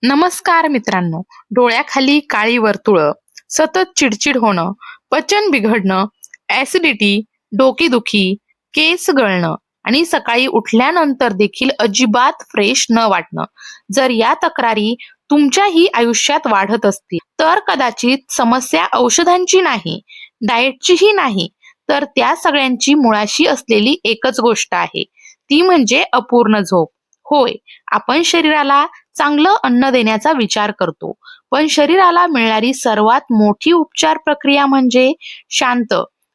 नमस्कार मित्रांनो. डोळ्याखाली काळी वर्तुळं, सतत चिडचिड होणं, पचन बिघडणं, ऍसिडिटी, डोकेदुखी, केस गळणं आणि सकाळी उठल्यानंतर देखील अजिबात फ्रेश न वाटणं. जर या तक्रारी तुमच्याही आयुष्यात वाढत असतील, तर कदाचित समस्या औषधांची नाही, डाएटचीही नाही, तर त्या सगळ्यांची मुळाशी असलेली एकच गोष्ट आहे. ती म्हणजे अपूर्ण झोप. होय, आपण शरीराला चांगलं अन्न देण्याचा विचार करतो. पण शरीराला मिळणारी सर्वात मोठी उपचार प्रक्रिया म्हणजे शांत,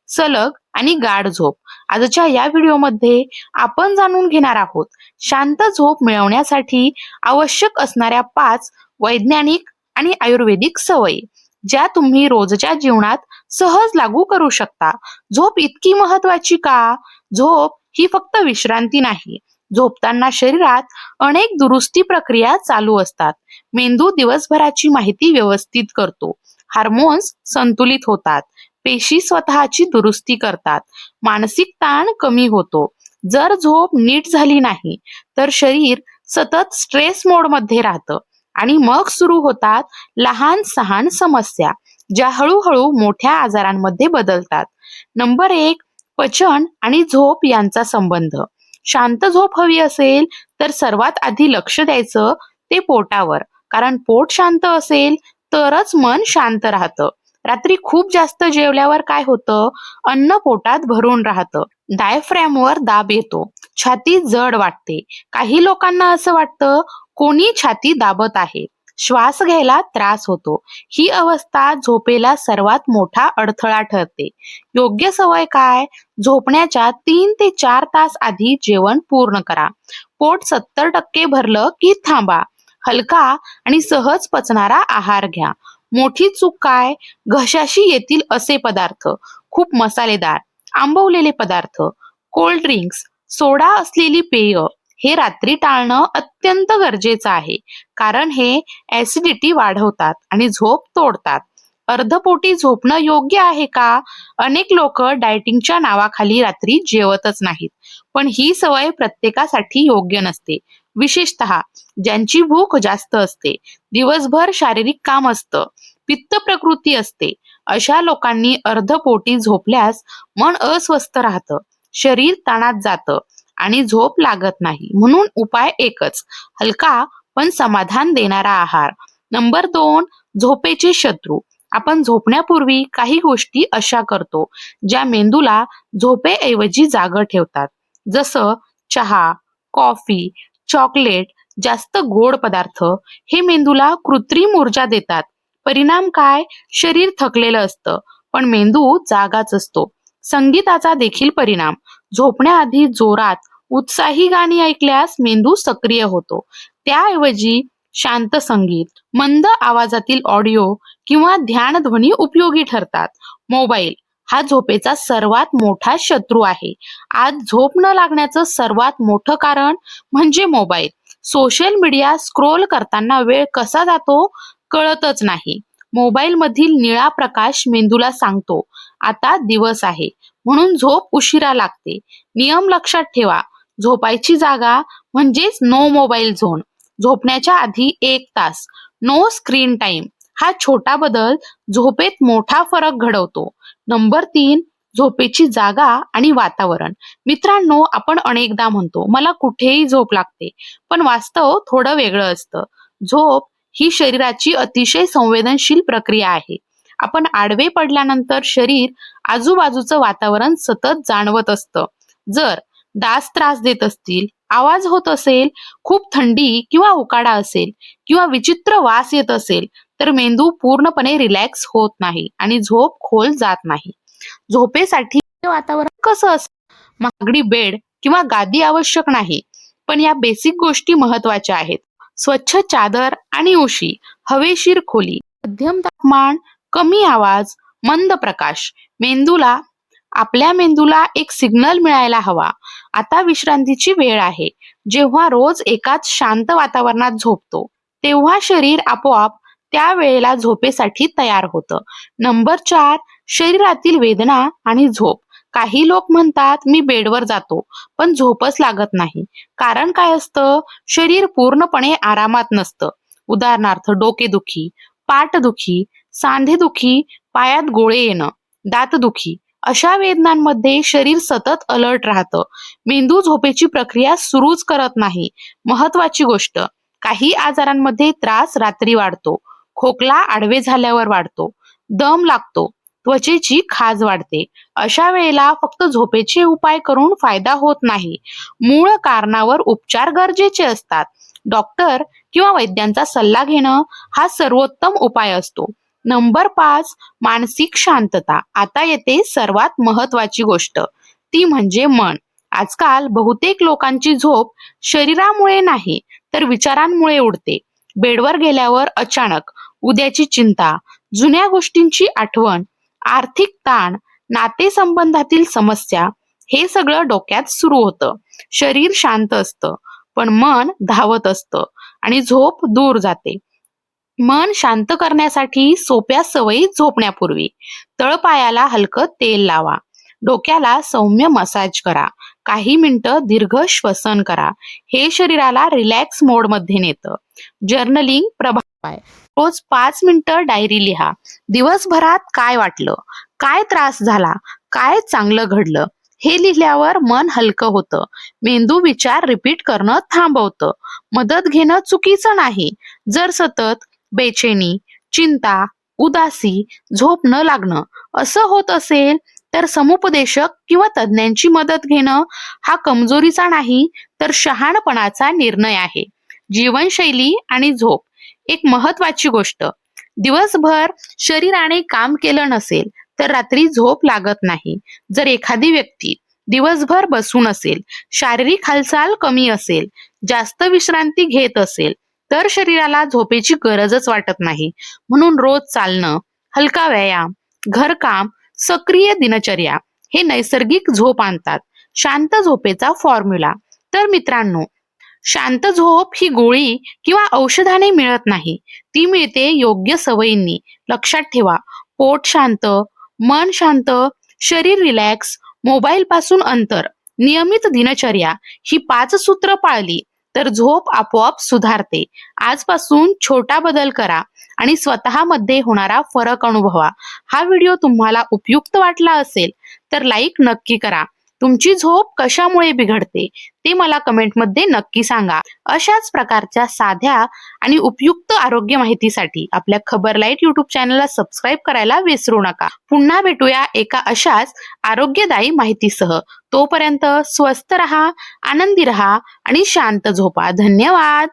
सलग आणि गाढ झोप. आजच्या या व्हिडिओमध्ये आपण जाणून घेणार आहोत शांत झोप मिळवण्यासाठी आवश्यक असणाऱ्या 5 वैज्ञानिक आणि आयुर्वेदिक सवयी, ज्या तुम्ही रोजच्या जीवनात सहज लागू करू शकता. झोप इतकी महत्वाची का? झोप ही फक्त विश्रांती नाही. झोपताना शरीरात अनेक दुरुस्ती प्रक्रिया चालू असतात. मेंदू दिवसभराची माहिती व्यवस्थित करतो. हार्मोन्स संतुलित होतात. पेशी स्वतःची दुरुस्ती करतात. मानसिक ताण कमी होतो. जर झोप नीट झाली नाही तर शरीर सतत स्ट्रेस मोड मध्ये राहतं आणि मग सुरू होतात लहान सहान समस्या, ज्या हळूहळू मोठ्या आजारांमध्ये बदलतात. नंबर 1, पचन आणि झोप यांचा संबंध. शांत झोप हवी असेल तर सर्वात आधी लक्ष द्यायचं ते पोटावर, कारण पोट शांत असेल तरच मन शांत राहतं. रात्री खूप जास्त जेवल्यावर काय होतं? अन्न पोटात भरून राहतं, डायफ्रॅमवर दाब येतो, छाती जड वाटते. काही लोकांना असं वाटतं कोणी छाती दाबत आहे. श्वास घ्यायला त्रास होतो. ही अवस्था झोपेला सर्वात मोठा अडथळा ठरते. योग्य सवय काय? झोपण्याच्या 3 ते 4 तास आधी जेवण पूर्ण करा. पोट 70% भरलं की थांबा. हलका आणि सहज पचणारा आहार घ्या. मोठी चूक काय? घशाशी येतील असे पदार्थ, खूप मसालेदार, आंबवलेले पदार्थ, कोल्ड ड्रिंक्स, सोडा असलेली पेय हे रात्री टाळणं अत्यंत गरजेचं आहे, कारण हे ऍसिडिटी वाढवतात आणि झोप तोडतात. अर्धपोटी झोपणं योग्य आहे का? अनेक लोक डायटिंगच्या नावाखाली रात्री जेवतच नाहीत, पण ही सवय प्रत्येकासाठी योग्य नसते. विशेषतः ज्यांची भूक जास्त असते, दिवसभर शारीरिक काम असतं, पित्त प्रकृती असते, अशा लोकांनी अर्धपोटी झोपल्यास मन अस्वस्थ राहतं, शरीर ताणात जातं आणि झोप लागत नाही. म्हणून उपाय एकच, हलका पण समाधान देणारा आहार. नंबर 2, झोपेचे शत्रू. आपण झोपण्यापूर्वी काही गोष्टी अशा करतो ज्या मेंदूला झोपेऐवजी जागं ठेवतात. जसं चहा, कॉफी, चॉकलेट, जास्त गोड पदार्थ हे मेंदूला कृत्रिम ऊर्जा देतात. परिणाम काय? शरीर थकलेलं असतं पण मेंदू जागाच असतो. संगीताचा देखील परिणाम. झोपण्याआधी जोरात उत्साही गाणी ऐकल्यास मेंदू सक्रिय होतो. त्याऐवजी शांत संगीत, मंद आवाजातील ऑडिओ किंवा ध्यानध्वनी उपयोगी ठरतात. मोबाईल हा झोपेचा सर्वात मोठा शत्रू आहे. आज झोप न लागण्याचं सर्वात मोठं कारण म्हणजे मोबाईल. सोशल मीडिया स्क्रोल करताना वेळ कसा जातो कळतच नाही. मोबाईल मधील निळा प्रकाश मेंदूला सांगतो आता दिवस आहे, म्हणून झोप उशिरा लागते. नियम लक्षात ठेवा. झोपायची जागा म्हणजेच नो मोबाईल झोन. झोपण्याच्या आधी 1 तास नो स्क्रीन टाइम. हा छोटा बदल झोपेत मोठा फरक घडवतो. नंबर 3, झोपेची जागा आणि वातावरण. मित्रांनो, आपण अनेकदा म्हणतो मला कुठेही झोप लागते, पण वास्तव थोडं वेगळं असतं. झोप ही शरीराची अतिशय संवेदनशील प्रक्रिया आहे. आपण आडवे पडल्यानंतर शरीर आजूबाजूचं वातावरण सतत जाणवत असतं. जर डास त्रास देत असतील, आवाज होत असेल, खूप थंडी किंवा उकाडा असेल किंवा विचित्र वास येत असेल, तर मेंदू पूर्णपणे रिलॅक्स होत नाही आणि झोप खोल जात नाही. झोपेसाठी वातावरण कसं असतं? महागडी बेड किंवा गादी आवश्यक नाही, पण या बेसिक गोष्टी महत्वाच्या आहेत. स्वच्छ चादर आणि उशी, हवेशीर खोली, मध्यम तापमान, कमी आवाज, मंद प्रकाश. आपल्या मेंदूला एक सिग्नल मिळायला हवा, आता विश्रांतीची वेळ आहे. जेव्हा रोज एकाच शांत वातावरणात झोपतो, तेव्हा शरीर आपोआप त्या वेळेला झोपेसाठी तयार होतं. नंबर 4, शरीरातील वेदना आणि झोप. काही लोक म्हणतात मी बेडवर जातो पण झोपच लागत नाही. कारण काय असतं? शरीर पूर्णपणे आरामात नसतं. उदाहरणार्थ डोकेदुखी, पाठदुखी, सांधेदुखी, पायात गोळे येणं, दातदुखी. अशा वेदनांमध्ये शरीर सतत अलर्ट राहतं. मेंदू झोपेची प्रक्रिया सुरूच करत नाही. महत्वाची गोष्ट, काही आजारांमध्ये त्रास रात्री वाढतो, खोकला आडवे झाल्यावर वाढतो, दम लागतो, त्वचेची खाज वाढते. अशा वेळेला फक्त झोपेचे उपाय करून फायदा होत नाही. मूळ कारणावर उपचार गरजेचे असतात. डॉक्टर किंवा वैद्यांचा सल्ला घेणं हा सर्वोत्तम उपाय असतो. नंबर 5, मानसिक शांतता. आता येते सर्वात महत्वाची गोष्ट, ती म्हणजे मन. आजकाल बहुतेक लोकांची झोप शरीरामुळे नाही तर विचारांमुळे उडते. बेडवर गेल्यावर अचानक उद्याची चिंता, जुन्या गोष्टींची आठवण, आर्थिक ताण, नातेसंबंधातील समस्या, हे सगळं डोक्यात सुरू होतं. शरीर शांत असतं पण मन धावत असतं आणि झोप दूर जाते. मन शांत करण्यासाठी सोप्या सवयी झोपण्यापूर्वी तळपायाला हलकं तेल लावा, डोक्याला सौम्य मसाज करा, काही मिनिटं दीर्घ श्वसन करा. हे शरीराला रिलॅक्स मोडमध्ये नेतं. जर्नलिंग प्रभाव आहे. रोज 5 मिनिटं डायरी लिहा. दिवसभरात काय वाटलं, काय त्रास झाला, काय चांगलं घडलं, हे लिहिल्यावर मन हलकं होतं. मेंदू विचार रिपीट करणं थांबवतं. मदत घेणं चुकीचं नाही. जर सतत बेचैनी, चिंता, उदासी, झोप न लागणं असं होत असेल तर समुपदेशक किंवा तज्ञांची मदत घेणं हा कमजोरीचा नाही तर शहाणपणाचा निर्णय आहे. जीवनशैली आणि झोप एक महत्वाची गोष्ट. दिवसभर शरीराने काम केलं नसेल तर रात्री झोप लागत नाही. जर एखादी व्यक्ती दिवसभर बसून असेल, शारीरिक हालचाल कमी असेल, जास्त विश्रांती घेत असेल तर शरीराला झोपेची गरजच वाटत नाही. म्हणून रोज चालणं, हलका व्यायाम, घरकाम, सक्रिय दिनचर्या हे नैसर्गिक झोप आणतात. शांत झोपेचा फॉर्म्युला. तर मित्रांनो, शांत झोप ही गोळी किंवा औषधाने मिळत नाही, ती मिळते योग्य सवयींनी. लक्षात ठेवा, पोट शांत, मन शांत, शरीर रिलॅक्स, मोबाईल पासून अंतर, नियमित दिनचर्या, ही 5 सूत्र पाळली तर झोप आपोआप सुधारते. आजपासून छोटा बदल करा आणि स्वतःमध्ये होणारा फरक अनुभवा. हा व्हिडिओ तुम्हाला उपयुक्त वाटला असेल तर लाईक नक्की करा. तुमची झोप कशामुळे बिघडते ते मला कमेंटमध्ये नक्की सांगा. अशाच प्रकारच्या साध्या आणि उपयुक्त आरोग्य माहितीसाठी आपल्या खबर लाईट यूट्यूब चॅनलला सबस्क्राईब करायला विसरू नका. पुन्हा भेटूया एका अशाच आरोग्यदायी माहितीसह. तोपर्यंत स्वस्थ रहा, आनंदी रहा आणि शांत झोपा. धन्यवाद.